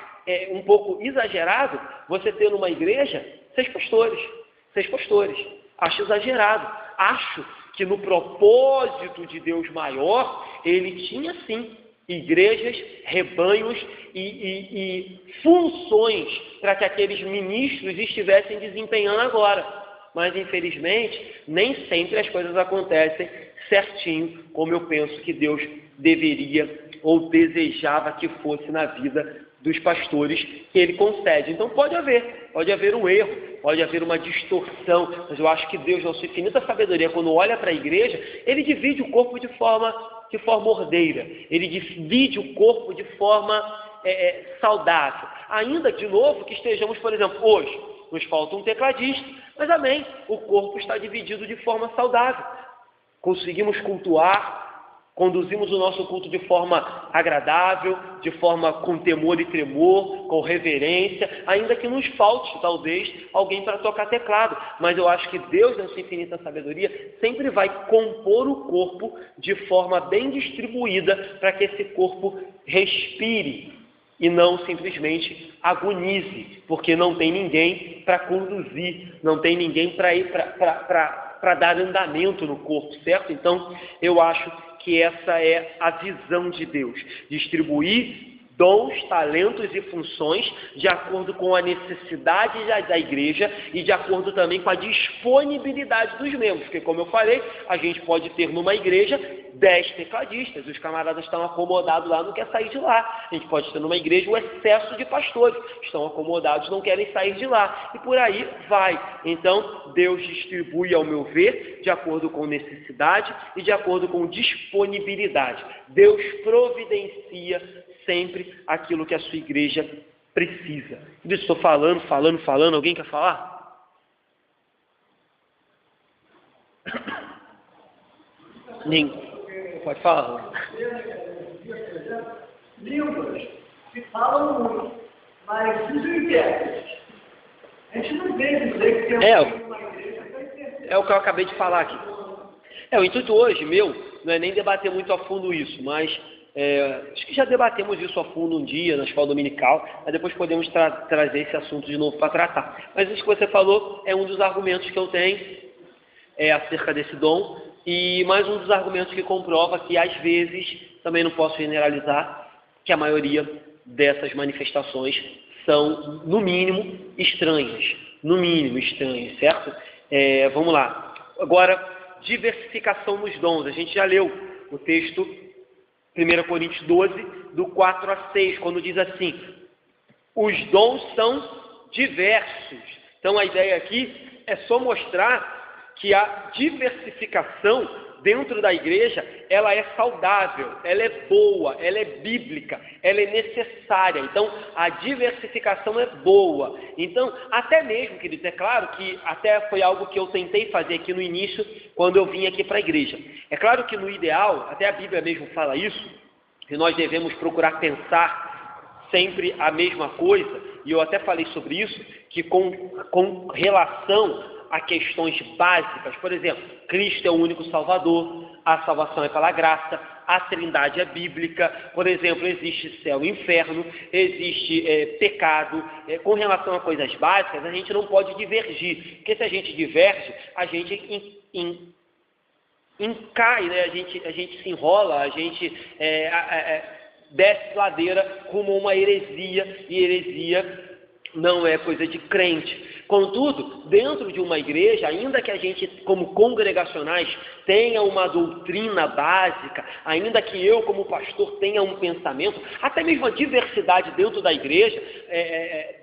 um pouco exagerado você ter numa igreja 6 pastores. Acho exagerado. Acho que no propósito de Deus maior, ele tinha sim igrejas, rebanhos e funções para que aqueles ministros estivessem desempenhando agora. Mas, infelizmente, nem sempre as coisas acontecem certinho como eu penso que Deus deveria ou desejava que fosse na vida dos pastores que ele concede. Então pode haver um erro, pode haver uma distorção, mas eu acho que Deus, na sua infinita sabedoria, quando olha para a igreja, ele divide o corpo de forma ordeira, ele divide o corpo de forma saudável. Ainda, de novo, que estejamos, por exemplo, hoje, nos falta um tecladista, mas amém, o corpo está dividido de forma saudável. Conseguimos cultuar, conduzimos o nosso culto de forma agradável, de forma com temor e tremor, com reverência, ainda que nos falte, talvez, alguém para tocar teclado. Mas eu acho que Deus, na sua infinita sabedoria, sempre vai compor o corpo de forma bem distribuída para que esse corpo respire e não simplesmente agonize, porque não tem ninguém para conduzir, não tem ninguém para ir para dar andamento no corpo, certo? Então, eu acho que essa é a visão de Deus, distribuir dons, talentos e funções de acordo com a necessidade da igreja e de acordo também com a disponibilidade dos membros, porque como eu falei, a gente pode ter numa igreja 10 tecladistas, os camaradas estão acomodados lá, não querem sair de lá. A gente pode ter numa igreja o excesso de pastores, estão acomodados, não querem sair de lá, e por aí vai. Então, Deus distribui, ao meu ver, de acordo com necessidade e de acordo com disponibilidade. Deus providencia sempre aquilo que a sua igreja precisa. Eu estou falando, alguém quer falar? Ninguém. Pode falar. Línguas se falam muito, mas os intérpretes, a gente não vê dizer que tem uma igreja para entender. É o que eu acabei de falar aqui. O intuito hoje, meu, não é nem debater muito a fundo isso, mas acho que já debatemos isso a fundo um dia na escola dominical, mas depois podemos trazer esse assunto de novo para tratar. Mas isso que você falou é um dos argumentos que eu tenho acerca desse dom, e mais um dos argumentos que comprova que, às vezes, também não posso generalizar, que a maioria dessas manifestações são, no mínimo, estranhas. No mínimo, estranhas, certo? Vamos lá. Agora, diversificação nos dons. A gente já leu o texto 1 Coríntios 12, do 4 a 6, quando diz assim: os dons são diversos. Então a ideia aqui é só mostrar que a diversificação dentro da igreja, ela é saudável, ela é boa, ela é bíblica, ela é necessária. Então, a diversificação é boa. Então, até mesmo, queridos, é claro que até foi algo que eu tentei fazer aqui no início, quando eu vim aqui para a igreja. É claro que no ideal, até a Bíblia mesmo fala isso, que nós devemos procurar pensar sempre a mesma coisa, e eu até falei sobre isso, que com relação a questões básicas, por exemplo, Cristo é o único Salvador, a salvação é pela graça, a Trindade é bíblica, por exemplo, existe céu e inferno, existe pecado. Com relação a coisas básicas, a gente não pode divergir, porque se a gente diverge, a gente encai, né? a gente se enrola, a gente desce ladeira rumo a uma heresia, e heresia não é coisa de crente. Contudo, dentro de uma igreja, ainda que a gente, como congregacionais, tenha uma doutrina básica, ainda que eu, como pastor, tenha um pensamento, até mesmo a diversidade dentro da igreja,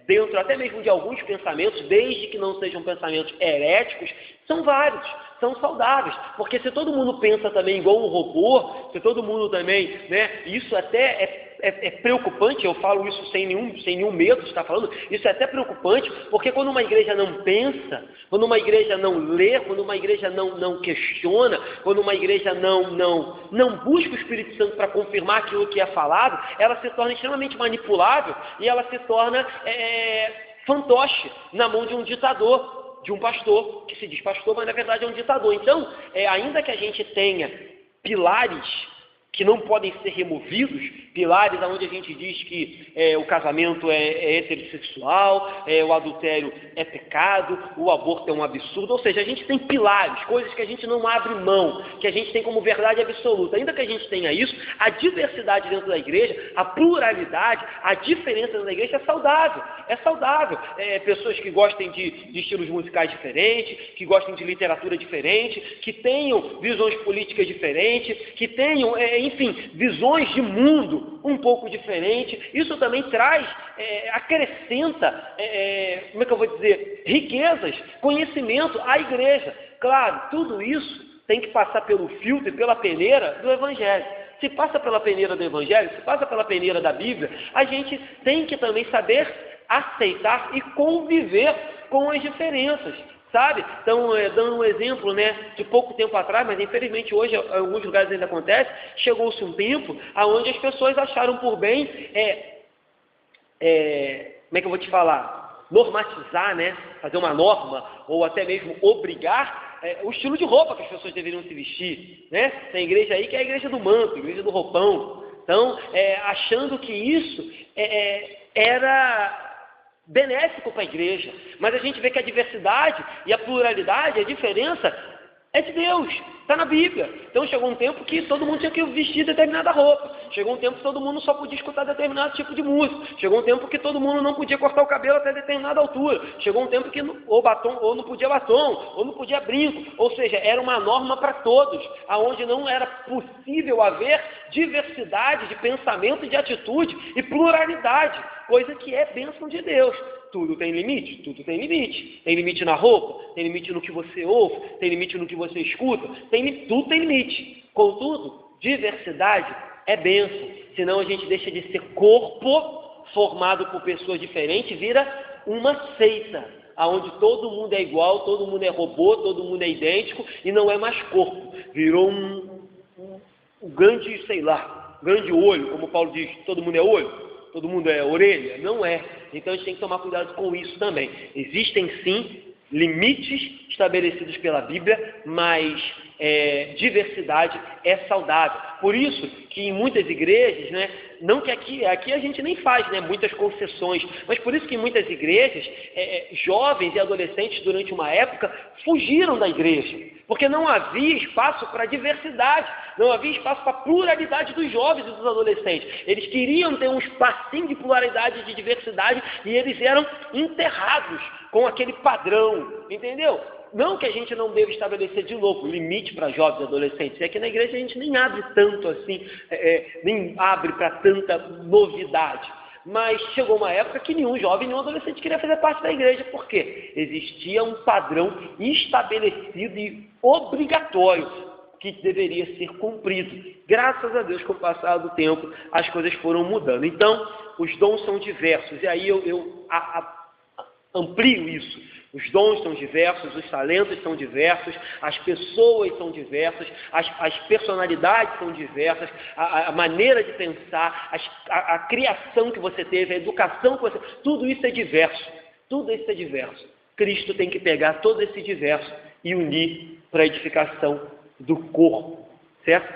dentro até mesmo de alguns pensamentos, desde que não sejam pensamentos heréticos, são vários, são saudáveis, porque se todo mundo pensa também igual um robô, se todo mundo também, né, isso até é preocupante, eu falo isso sem nenhum medo de estar falando, isso é até preocupante, porque quando uma igreja não pensa, quando uma igreja não lê, quando uma igreja não questiona, quando uma igreja não busca o Espírito Santo para confirmar aquilo que é falado, ela se torna extremamente manipulável e ela se torna fantoche na mão de um ditador, de um pastor, que se diz pastor, mas na verdade é um ditador. Então, ainda que a gente tenha pilares que não podem ser removidos, pilares onde a gente diz que o casamento é heterossexual, o adultério é pecado, o aborto é um absurdo, ou seja, a gente tem pilares, coisas que a gente não abre mão, que a gente tem como verdade absoluta. Ainda que a gente tenha isso, a diversidade dentro da igreja, a pluralidade, a diferença dentro da igreja é saudável, pessoas que gostem de estilos musicais diferentes, que gostem de literatura diferente, que tenham visões políticas diferentes, que tenham, enfim, visões de mundo um pouco diferentes. Isso também traz, acrescenta, como é que eu vou dizer, riquezas, conhecimento à igreja. Claro, tudo isso tem que passar pelo filtro e pela peneira do Evangelho. Se passa pela peneira do Evangelho, se passa pela peneira da Bíblia, a gente tem que também saber aceitar e conviver com as diferenças. Sabe? Então, dando um exemplo, de pouco tempo atrás, mas infelizmente hoje em alguns lugares ainda acontece, chegou-se um tempo onde as pessoas acharam por bem, como é que eu vou te falar? Normatizar, fazer uma norma, ou até mesmo obrigar o estilo de roupa que as pessoas deveriam se vestir. Tem igreja aí que é a igreja do manto, a igreja do roupão. Então, achando que isso era benéfico para a igreja, mas a gente vê que a diversidade e a pluralidade, a diferença é de Deus, está na Bíblia. Então chegou um tempo que todo mundo tinha que vestir determinada roupa, chegou um tempo que todo mundo só podia escutar determinado tipo de música, chegou um tempo que todo mundo não podia cortar o cabelo até determinada altura, chegou um tempo que ou não podia batom, ou não podia brinco, ou seja, era uma norma para todos, aonde não era possível haver diversidade de pensamento e de atitude e pluralidade, coisa que é bênção de Deus. Tudo tem limite? Tudo tem limite. Tem limite na roupa, tem limite no que você ouve, tem limite no que você escuta, tudo tem limite. Contudo, diversidade é bênção, senão a gente deixa de ser corpo formado por pessoas diferentes, vira uma seita, onde todo mundo é igual, todo mundo é robô, todo mundo é idêntico e não é mais corpo. Virou um grande, grande olho, como Paulo diz, todo mundo é olho? Todo mundo é orelha? Não é. Então a gente tem que tomar cuidado com isso também. Existem sim limites estabelecidos pela Bíblia, mas diversidade é saudável. Por isso que em muitas igrejas, não que aqui a gente nem faz muitas concessões, mas por isso que em muitas igrejas, jovens e adolescentes durante uma época fugiram da igreja, porque não havia espaço para diversidade, não havia espaço para pluralidade dos jovens e dos adolescentes. Eles queriam ter um espacinho de pluralidade e de diversidade e eles eram enterrados com aquele padrão, entendeu? Não que a gente não deva estabelecer de novo limite para jovens e adolescentes. É que na igreja a gente nem abre tanto assim, nem abre para tanta novidade. Mas chegou uma época que nenhum jovem, nenhum adolescente queria fazer parte da igreja. Por quê? Existia um padrão estabelecido e obrigatório que deveria ser cumprido. Graças a Deus, com o passar do tempo, as coisas foram mudando. Então, os dons são diversos. E aí eu amplio isso. Os dons são diversos, os talentos são diversos, as pessoas são diversas, as personalidades são diversas, a maneira de pensar, a criação que você teve, a educação que você teve, tudo isso é diverso. Tudo isso é diverso. Cristo tem que pegar todo esse diverso e unir para a edificação do corpo. Certo?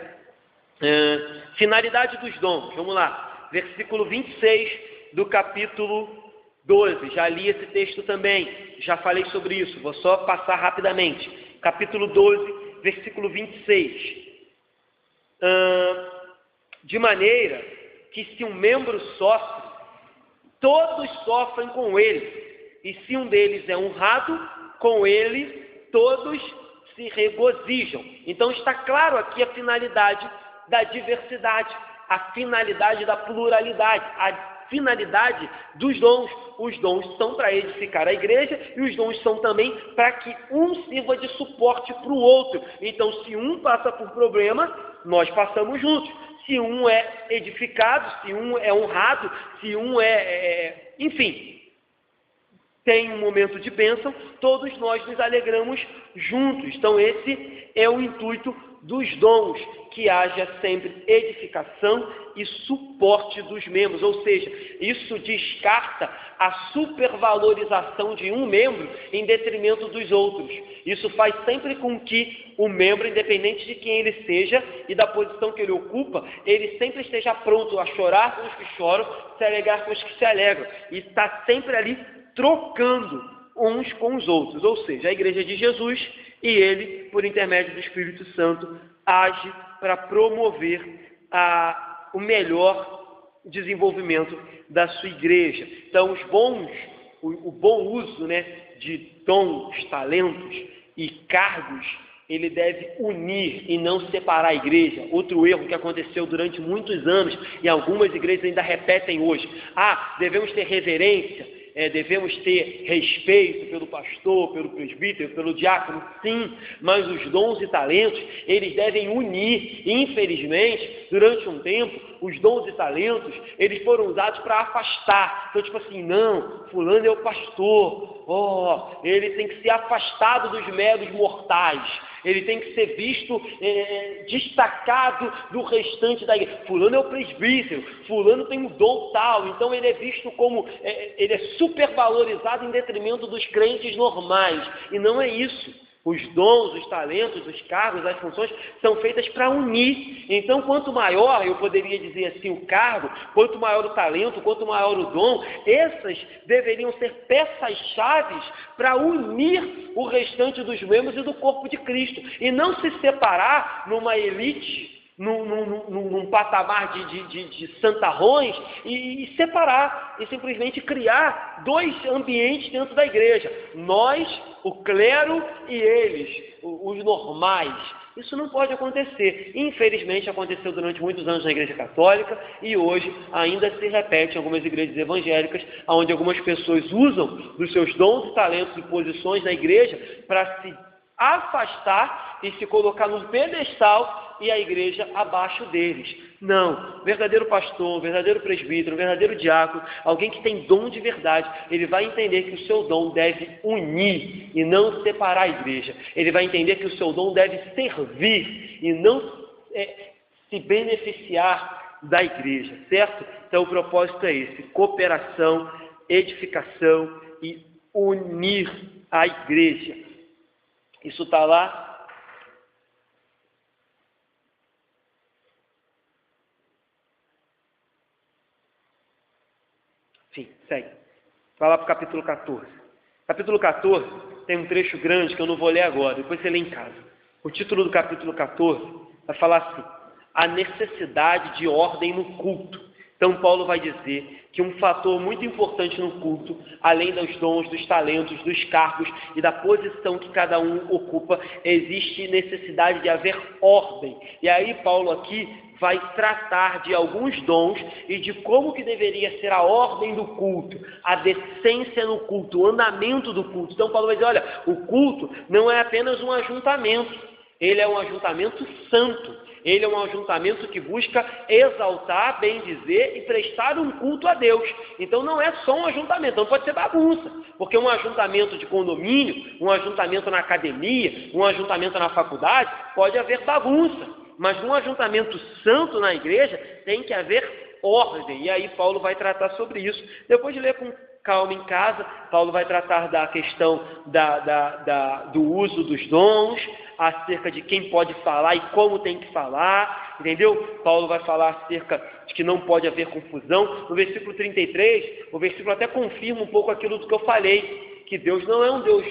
Finalidade dos dons. Vamos lá. Versículo 26 do capítulo 12, já li esse texto também, já falei sobre isso, vou só passar rapidamente. Capítulo 12, versículo 26. De maneira que se um membro sofre, todos sofrem com ele, e se um deles é honrado, com ele todos se regozijam. Então está claro aqui a finalidade da diversidade, a finalidade da pluralidade, a finalidade dos dons. Os dons são para edificar a igreja e os dons são também para que um sirva de suporte para o outro. Então, se um passa por problema, nós passamos juntos. Se um é edificado, se um é honrado, se um enfim, tem um momento de bênção, todos nós nos alegramos juntos. Então, esse é o intuito dos dons, que haja sempre edificação e suporte dos membros, ou seja, isso descarta a supervalorização de um membro em detrimento dos outros. Isso faz sempre com que o membro, independente de quem ele seja e da posição que ele ocupa, ele sempre esteja pronto a chorar com os que choram, se alegrar com os que se alegram, e está sempre ali trocando uns com os outros, ou seja, a igreja de Jesus, e ele, por intermédio do Espírito Santo, age para promover o melhor desenvolvimento da sua igreja. Então, o bom uso, de dons, talentos e cargos, ele deve unir e não separar a igreja. Outro erro que aconteceu durante muitos anos, e algumas igrejas ainda repetem hoje: devemos ter reverência, devemos ter respeito pelo pastor, pelo presbítero, pelo diácono, sim, mas os dons e talentos, eles devem unir. Infelizmente, durante um tempo, os dons e talentos, eles foram usados para afastar. Então, tipo assim, não, fulano é o pastor, ele tem que ser afastado dos meros mortais, ele tem que ser visto destacado do restante da igreja. Fulano é o presbítero, fulano tem um dom tal, então ele é visto como, ele é supervalorizado em detrimento dos crentes normais, e não é isso. Os dons, os talentos, os cargos, as funções são feitas para unir. Então, quanto maior, eu poderia dizer assim, o cargo, quanto maior o talento, quanto maior o dom, essas deveriam ser peças-chave para unir o restante dos membros e do corpo de Cristo, e não se separar numa elite, num patamar de santarrões, e separar, e simplesmente criar dois ambientes dentro da igreja: nós, o clero, e eles, os normais. Isso não pode acontecer. Infelizmente aconteceu durante muitos anos na Igreja Católica, e hoje ainda se repete em algumas igrejas evangélicas, onde algumas pessoas usam dos seus dons e talentos e posições na igreja para se afastar e se colocar num pedestal, e a igreja abaixo deles. Não, verdadeiro pastor, verdadeiro presbítero, verdadeiro diácono, alguém que tem dom de verdade, ele vai entender que o seu dom deve unir e não separar a igreja. Ele vai entender que o seu dom deve servir e não se beneficiar da igreja, certo? Então o propósito é esse: cooperação, edificação e unir a igreja. Isso está lá. Sim, segue. Vai lá para o capítulo 14. Capítulo 14 tem um trecho grande que eu não vou ler agora, depois você lê em casa. O título do capítulo 14 vai falar assim: a necessidade de ordem no culto. Então Paulo vai dizer que um fator muito importante no culto, além dos dons, dos talentos, dos cargos e da posição que cada um ocupa, existe necessidade de haver ordem. E aí Paulo aqui vai tratar de alguns dons e de como que deveria ser a ordem do culto, a decência no culto, o andamento do culto. Então Paulo vai dizer: olha, o culto não é apenas um ajuntamento, ele é um ajuntamento santo. Ele é um ajuntamento que busca exaltar, bem dizer e prestar um culto a Deus. Então não é só um ajuntamento, não pode ser bagunça, porque um ajuntamento de condomínio, um ajuntamento na academia, um ajuntamento na faculdade, pode haver bagunça, mas num ajuntamento santo na igreja tem que haver ordem. E aí Paulo vai tratar sobre isso. Depois de ler com calma em casa, Paulo vai tratar da questão do uso dos dons, acerca de quem pode falar e como tem que falar, entendeu? Paulo vai falar acerca de que não pode haver confusão. No versículo 33, o versículo até confirma um pouco aquilo do que eu falei, que Deus não é um Deus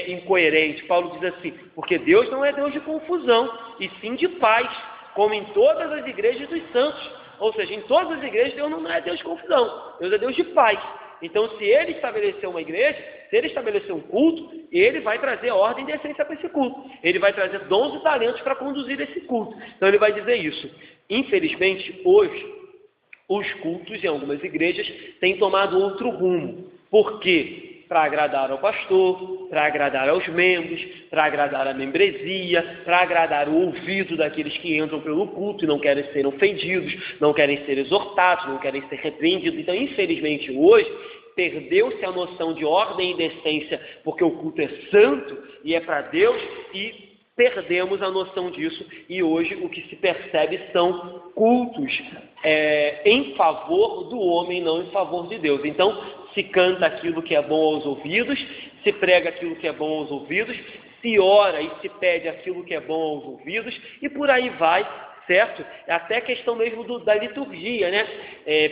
incoerente. Paulo diz assim: porque Deus não é Deus de confusão, e sim de paz, como em todas as igrejas dos santos. Ou seja, em todas as igrejas Deus não é Deus de confusão, Deus é Deus de paz. Então, se ele estabelecer uma igreja, se ele estabelecer um culto, ele vai trazer ordem e decência para esse culto. Ele vai trazer dons e talentos para conduzir esse culto. Então, ele vai dizer isso. Infelizmente, hoje, os cultos em algumas igrejas têm tomado outro rumo. Por quê? Para agradar ao pastor, para agradar aos membros, para agradar a membresia, para agradar o ouvido daqueles que entram pelo culto e não querem ser ofendidos, não querem ser exortados, não querem ser repreendidos. Então, infelizmente, hoje, perdeu-se a noção de ordem e decência, porque o culto é santo e é para Deus, e perdemos a noção disso e hoje o que se percebe são cultos em favor do homem, não em favor de Deus. Então, se canta aquilo que é bom aos ouvidos, se prega aquilo que é bom aos ouvidos, se ora e se pede aquilo que é bom aos ouvidos, e por aí vai, certo? É até questão mesmo da liturgia, né?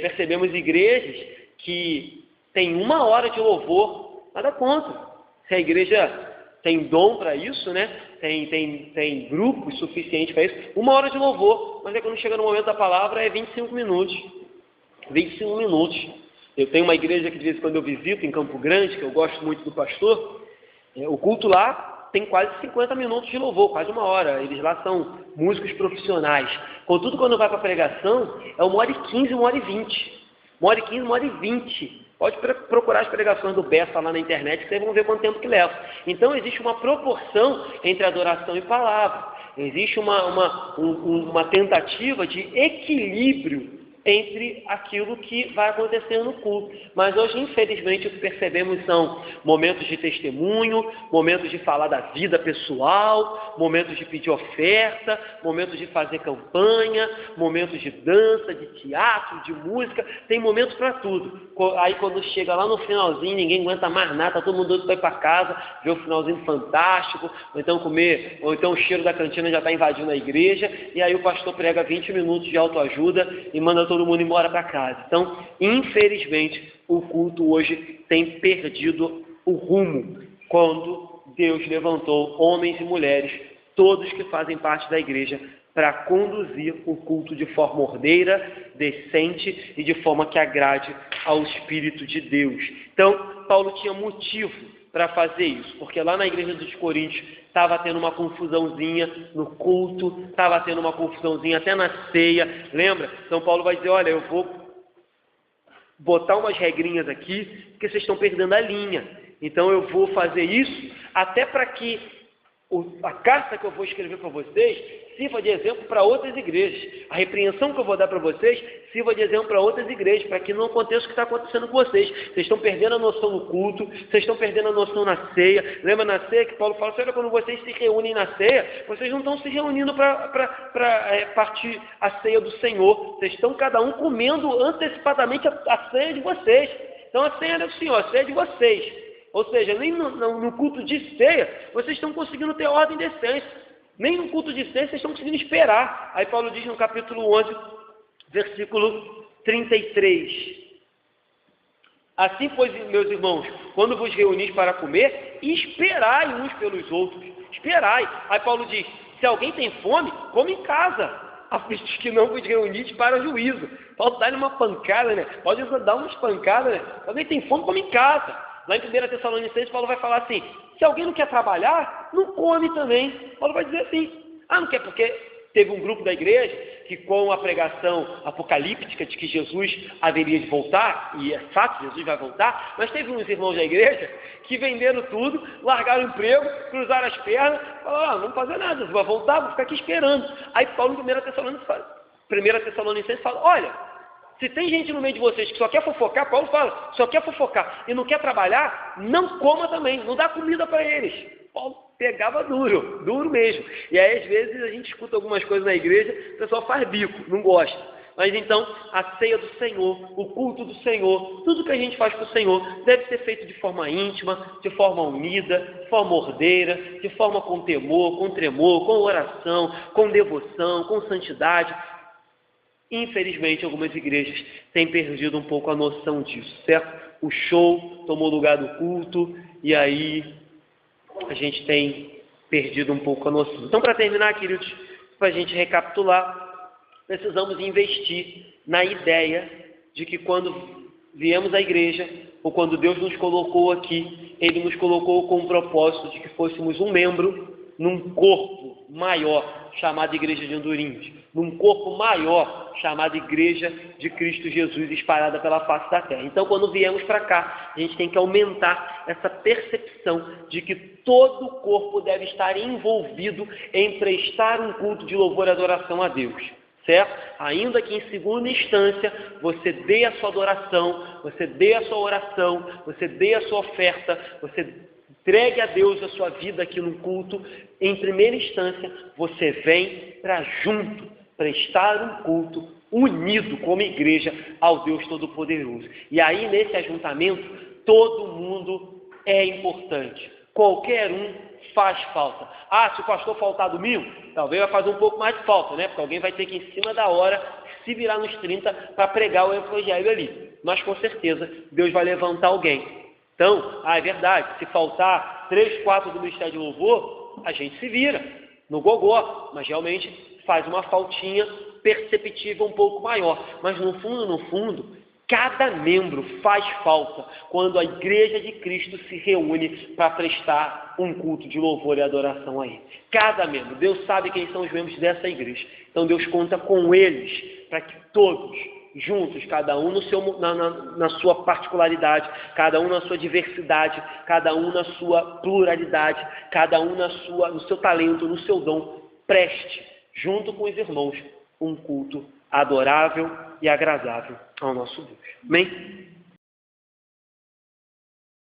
Percebemos igrejas que têm 1 hora de louvor, nada contra. Se a igreja tem dom para isso, né? Tem grupos suficientes para isso, 1 hora de louvor, mas quando chega no momento da palavra é 25 minutos. 25 minutos. Eu tenho uma igreja que de vez em quando eu visito em Campo Grande, que eu gosto muito do pastor, o culto lá tem quase 50 minutos de louvor, quase 1 hora. Eles lá são músicos profissionais. Contudo, quando vai para a pregação, é 1h15, 1h20. 1h15, 1h20. Pode procurar as pregações do Bessa lá na internet, que vocês vão ver quanto tempo que leva. Então, existe uma proporção entre adoração e palavra. Existe uma tentativa de equilíbrio entre aquilo que vai acontecendo no culto. Mas hoje, infelizmente, o que percebemos são momentos de testemunho, momentos de falar da vida pessoal, momentos de pedir oferta, momentos de fazer campanha, momentos de dança, de teatro, de música, tem momentos para tudo. Aí quando chega lá no finalzinho, ninguém aguenta mais nada, tá todo mundo doido para ir para casa, ver o finalzinho fantástico, ou então comer, ou então o cheiro da cantina já está invadindo a igreja, e aí o pastor prega 20 minutos de autoajuda e manda todo mundo embora para casa. Então, infelizmente, o culto hoje tem perdido o rumo quando Deus levantou homens e mulheres, todos que fazem parte da igreja, para conduzir o culto de forma ordeira, decente e de forma que agrade ao Espírito de Deus. Então, Paulo tinha motivo para fazer isso, porque lá na igreja dos Coríntios estava tendo uma confusãozinha no culto, estava tendo uma confusãozinha até na ceia, lembra? Então Paulo vai dizer, olha, eu vou botar umas regrinhas aqui, porque vocês estão perdendo a linha. Então eu vou fazer isso até para que a carta que eu vou escrever para vocês sirva de exemplo para outras igrejas. A repreensão que eu vou dar para vocês sirva de exemplo para outras igrejas, para que não aconteça o que está acontecendo com vocês. Vocês estão perdendo a noção no culto, vocês estão perdendo a noção na ceia. Lembra na ceia que Paulo fala, olha, quando vocês se reúnem na ceia, vocês não estão se reunindo para partir a ceia do Senhor. Vocês estão cada um comendo antecipadamente a ceia de vocês. Então a ceia é do Senhor, a ceia é de vocês. Ou seja, nem no culto de ceia vocês estão conseguindo ter ordem e decência. Nem no culto de ceia vocês estão conseguindo esperar. Aí Paulo diz no capítulo 11, versículo 33. Assim, pois, meus irmãos, quando vos reunis para comer, esperai uns pelos outros. Esperai. Aí Paulo diz, se alguém tem fome, come em casa, a fim de que não vos reunis para juízo. Paulo dá-lhe uma pancada, né? Pode dar umas pancadas, né? Se alguém tem fome, come em casa. Lá em 1 Tessalonicenses, Paulo vai falar assim, se alguém não quer trabalhar, não come também. Paulo vai dizer assim, não quer, porque teve um grupo da igreja que com a pregação apocalíptica de que Jesus haveria de voltar, e é fato, Jesus vai voltar, mas teve uns irmãos da igreja que venderam tudo, largaram o emprego, cruzaram as pernas, falaram, não vamos fazer nada, Jesus vai voltar, vou ficar aqui esperando. Aí Paulo em 1 Tessalonicenses fala, olha, se tem gente no meio de vocês que só quer fofocar, Paulo fala, só quer fofocar e não quer trabalhar, não coma também, não dá comida para eles. Paulo pegava duro mesmo. E aí, às vezes, a gente escuta algumas coisas na igreja, o pessoal faz bico, não gosta. Mas então, a ceia do Senhor, o culto do Senhor, tudo que a gente faz para o Senhor deve ser feito de forma íntima, de forma unida, de forma ordeira, de forma com temor, com tremor, com oração, com devoção, com santidade. Infelizmente, algumas igrejas têm perdido um pouco a noção disso, certo? O show tomou lugar do culto e aí a gente tem perdido um pouco a noção. Então, para terminar, queridos, para a gente recapitular, precisamos investir na ideia de que quando viemos à igreja, ou quando Deus nos colocou aqui, Ele nos colocou com o propósito de que fôssemos um membro num corpo maior, chamado Igreja de Andorinhos, num corpo maior, chamado Igreja de Cristo Jesus, espalhada pela face da terra. Então, quando viemos para cá, a gente tem que aumentar essa percepção de que todo o corpo deve estar envolvido em prestar um culto de louvor e adoração a Deus. Certo? Ainda que em segunda instância você dê a sua adoração, você dê a sua oração, você dê a sua oferta, você entregue a Deus a sua vida aqui no culto, em primeira instância, você vem para junto prestar um culto unido como igreja ao Deus Todo-Poderoso. E aí, nesse ajuntamento, todo mundo é importante. Qualquer um faz falta. Ah, se o pastor faltar domingo, talvez vai fazer um pouco mais de falta, né? Porque alguém vai ter que, em cima da hora, se virar nos 30 para pregar o evangelho ali. Mas, com certeza, Deus vai levantar alguém. Então, é verdade, se faltar 3, 4 do Ministério de Louvor, a gente se vira no gogó, mas realmente faz uma faltinha perceptível um pouco maior. Mas no fundo, cada membro faz falta quando a igreja de Cristo se reúne para prestar um culto de louvor e adoração a Ele. Cada membro, Deus sabe quem são os membros dessa igreja. Então Deus conta com eles para que todos, juntos, cada um na sua particularidade, cada um na sua diversidade, cada um na sua pluralidade, cada um no seu talento, no seu dom, preste, junto com os irmãos, um culto adorável e agradável ao nosso Deus. Amém?